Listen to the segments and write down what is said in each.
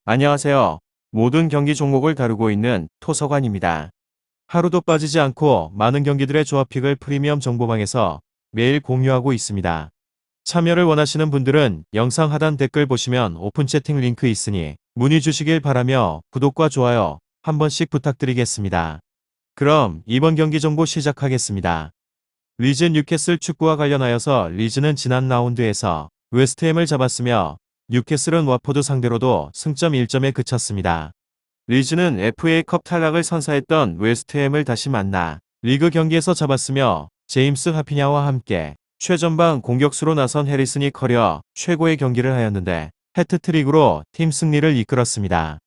안녕하세요. 모든 경기 종목을 다루고 있는 토서관입니다. 하루도 빠지지 않고 많은 경기들의 조합픽을 프리미엄 정보방에서 매일 공유하고 있습니다. 참여를 원하시는 분들은 영상 하단 댓글 보시면 오픈 채팅 링크 있으니 문의 주시길 바라며 구독과 좋아요 한 번씩 부탁드리겠습니다. 그럼 이번 경기 정보 시작하겠습니다. 리즈 뉴캐슬 축구와 관련하여서 리즈는 지난 라운드에서 웨스트햄을 잡았으며 뉴캐슬은 와포드 상대로도 승점 1점에 그쳤습니다. 리즈는 FA컵 탈락을 선사했던 웨스트햄을 다시 만나 리그 경기에서 잡았으며 제임스 하피냐와 함께 최전방 공격수로 나선 해리슨이 커려 최고의 경기를 하였는데 해트트릭으로 팀 승리를 이끌었습니다.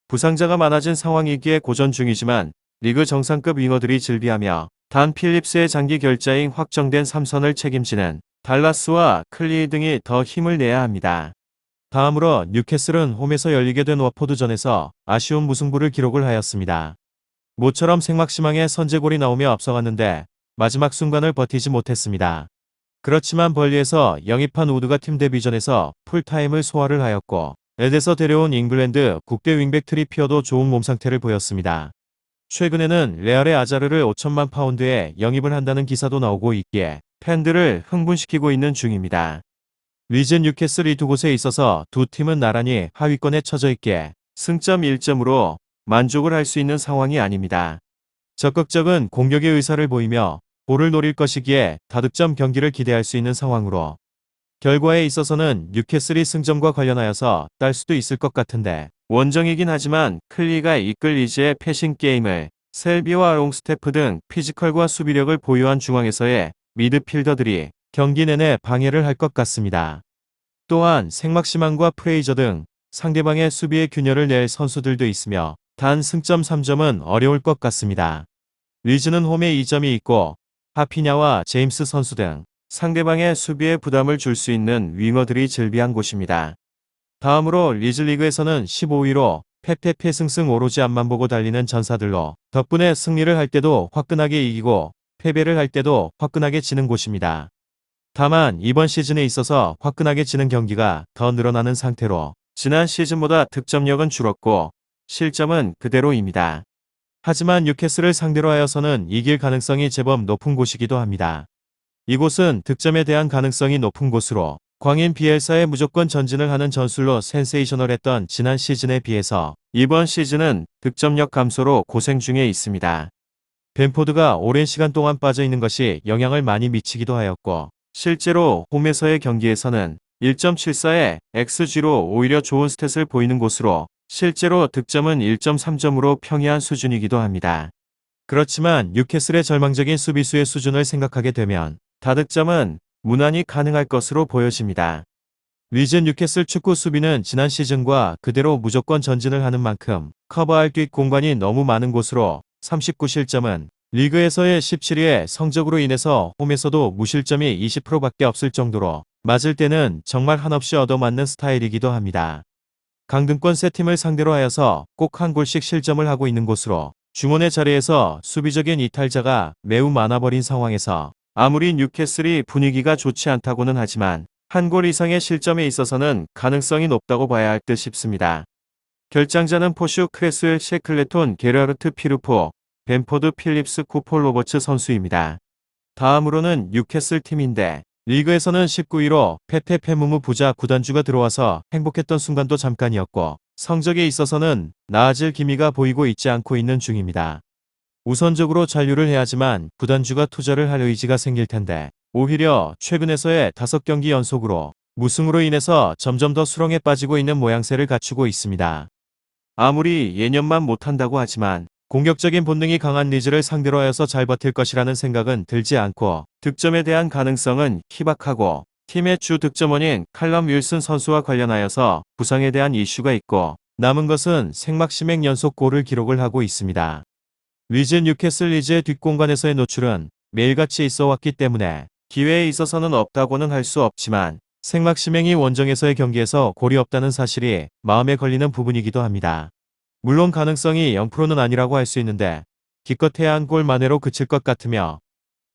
부상자가 많아진 상황이기에 고전 중이지만 리그 정상급 윙어들이 즐비하며 단 필립스의 장기 결자인 확정된 3선을 책임지는 달라스와 클리 등이 더 힘을 내야 합니다. 다음으로 뉴캐슬은 홈에서 열리게 된 와포드전에서 아쉬운 무승부를 기록을 하였습니다. 모처럼 생막시망에 선제골이 나오며 앞서갔는데 마지막 순간을 버티지 못했습니다. 그렇지만 벌리에서 영입한 우드가 팀 데뷔전에서 풀타임을 소화를 하였고 에드에서 데려온 잉글랜드 국대 윙백 트리피어도 좋은 몸 상태를 보였습니다. 최근에는 레알의 아자르를 5천만 파운드에 영입을 한다는 기사도 나오고 있기에 팬들을 흥분시키고 있는 중입니다. 리즈 뉴캐슬 이 두 곳에 있어서 두 팀은 나란히 하위권에 처져 있기에 승점 1점으로 만족을 할 수 있는 상황이 아닙니다. 적극적인 공격의 의사를 보이며 볼을 노릴 것이기에 다득점 경기를 기대할 수 있는 상황으로 결과에 있어서는 뉴캐슬이 승점과 관련하여서 딸 수도 있을 것 같은데 원정이긴 하지만 클리가 이끌 리즈의 패싱 게임을 셀비와 롱스테프 등 피지컬과 수비력을 보유한 중앙에서의 미드필더들이 경기 내내 방해를 할 것 같습니다. 또한 생막시망과 프레이저 등 상대방의 수비에 균열을 낼 선수들도 있으며 단 승점 3점은 어려울 것 같습니다. 리즈는 홈에 2점이 있고 하피냐와 제임스 선수 등 상대방의 수비에 부담을 줄 수 있는 윙어들이 즐비한 곳입니다. 다음으로 리즈 리그에서는 15위로 패패패승승 오로지 앞만 보고 달리는 전사들로 덕분에 승리를 할 때도 화끈하게 이기고 패배를 할 때도 화끈하게 지는 곳입니다. 다만 이번 시즌에 있어서 화끈하게 지는 경기가 더 늘어나는 상태로 지난 시즌보다 득점력은 줄었고 실점은 그대로입니다. 하지만 뉴캐슬을 상대로 하여서는 이길 가능성이 제법 높은 곳이기도 합니다. 이곳은 득점에 대한 가능성이 높은 곳으로 광인 비엘사에 무조건 전진을 하는 전술로 센세이셔널했던 지난 시즌에 비해서 이번 시즌은 득점력 감소로 고생 중에 있습니다. 벤포드가 오랜 시간 동안 빠져있는 것이 영향을 많이 미치기도 하였고 실제로 홈에서의 경기에서는 1.74의 XG로 오히려 좋은 스탯을 보이는 곳으로 실제로 득점은 1.3점으로 평이한 수준이기도 합니다. 그렇지만 뉴캐슬의 절망적인 수비수의 수준을 생각하게 되면 다득점은 무난히 가능할 것으로 보여집니다. 리즈 뉴캐슬 축구 수비는 지난 시즌과 그대로 무조건 전진을 하는 만큼 커버할 뒷 공간이 너무 많은 곳으로 39실점은 리그에서의 17위의 성적으로 인해서 홈에서도 무실점이 20%밖에 없을 정도로 맞을 때는 정말 한없이 얻어맞는 스타일이기도 합니다. 강등권 세 팀을 상대로 하여서 꼭 한 골씩 실점을 하고 있는 곳으로 중원의 자리에서 수비적인 이탈자가 매우 많아버린 상황에서 아무리 뉴캐슬이 분위기가 좋지 않다고는 하지만 한 골 이상의 실점에 있어서는 가능성이 높다고 봐야 할 듯 싶습니다. 결장자는 포슈 크레스웰 셰클레톤 게르하르트 피르포 벤포드 필립스 쿠폴 로버츠 선수입니다. 다음으로는 뉴캐슬 팀인데 리그에서는 19위로 패패패무무 부자 구단주가 들어와서 행복했던 순간도 잠깐이었고 성적에 있어서는 나아질 기미가 보이고 있지 않고 있는 중입니다. 우선적으로 잔류를 해야지만 구단주가 투자를 할 의지가 생길 텐데 오히려 최근에서의 5경기 연속으로 무승으로 인해서 점점 더 수렁에 빠지고 있는 모양새를 갖추고 있습니다. 아무리 예년만 못한다고 하지만 공격적인 본능이 강한 리즈를 상대로 하여서 잘 버틸 것이라는 생각은 들지 않고 득점에 대한 가능성은 희박하고 팀의 주 득점원인 칼럼 윌슨 선수와 관련하여서 부상에 대한 이슈가 있고 남은 것은 생막시맹 연속 골을 기록을 하고 있습니다. 리즈 뉴캐슬 리즈의 뒷공간에서의 노출은 매일같이 있어 왔기 때문에 기회에 있어서는 없다고는 할 수 없지만 생막시맹이 원정에서의 경기에서 골이 없다는 사실이 마음에 걸리는 부분이기도 합니다. 물론 가능성이 0%는 아니라고 할 수 있는데 기껏해야 한 골 만회로 그칠 것 같으며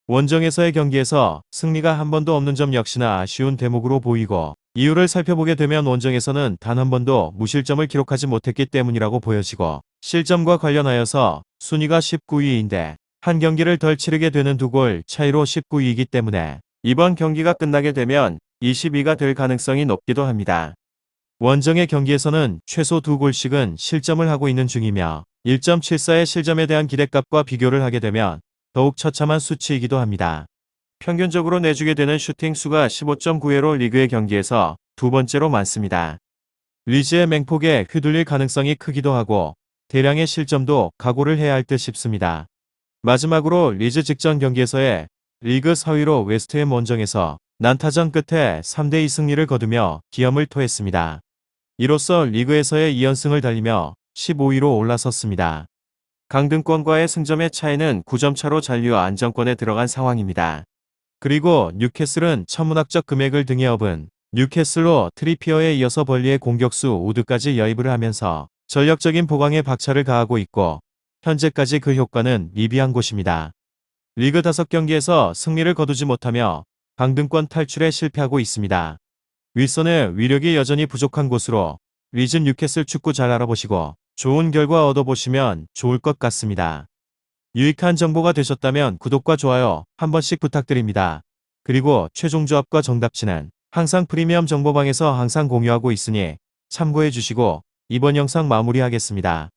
원정에서의 경기에서 승리가 한 번도 없는 점 역시나 아쉬운 대목으로 보이고 이유를 살펴보게 되면 원정에서는 단 한 번도 무실점을 기록하지 못했기 때문이라고 보여지고, 실점과 관련하여서 순위가 19위인데 한 경기를 덜 치르게 되는 2골 차이로 19위이기 때문에 이번 경기가 끝나게 되면 20위가 될 가능성이 높기도 합니다. 원정의 경기에서는 최소 2골씩은 실점을 하고 있는 중이며 1.74의 실점에 대한 기대값과 비교를 하게 되면 더욱 처참한 수치이기도 합니다. 평균적으로 내주게 되는 슈팅 수가 15.9회로 리그의 경기에서 두 번째로 많습니다. 리즈의 맹폭에 휘둘릴 가능성이 크기도 하고 대량의 실점도 각오를 해야 할 듯 싶습니다. 마지막으로 리즈 직전 경기에서의 리그 4위로 웨스트햄 원정에서 난타전 끝에 3대2 승리를 거두며 기염을 토했습니다. 이로써 리그에서의 2연승을 달리며 15위로 올라섰습니다. 강등권과의 승점의 차이는 9점 차로 잔류 안정권에 들어간 상황입니다. 그리고 뉴캐슬은 천문학적 금액을 등에 업은 뉴캐슬로 트리피어에 이어서 벌리의 공격수 우드까지 여입을 하면서 전력적인 보강에 박차를 가하고 있고 현재까지 그 효과는 미비한 곳입니다. 리그 5경기에서 승리를 거두지 못하며 강등권 탈출에 실패하고 있습니다. 윌슨의 위력이 여전히 부족한 곳으로 리즈 뉴캐슬 축구 잘 알아보시고 좋은 결과 얻어보시면 좋을 것 같습니다. 유익한 정보가 되셨다면 구독과 좋아요 한 번씩 부탁드립니다. 그리고 최종 조합과 정답치는 항상 프리미엄 정보방에서 항상 공유하고 있으니 참고해 주시고 이번 영상 마무리하겠습니다.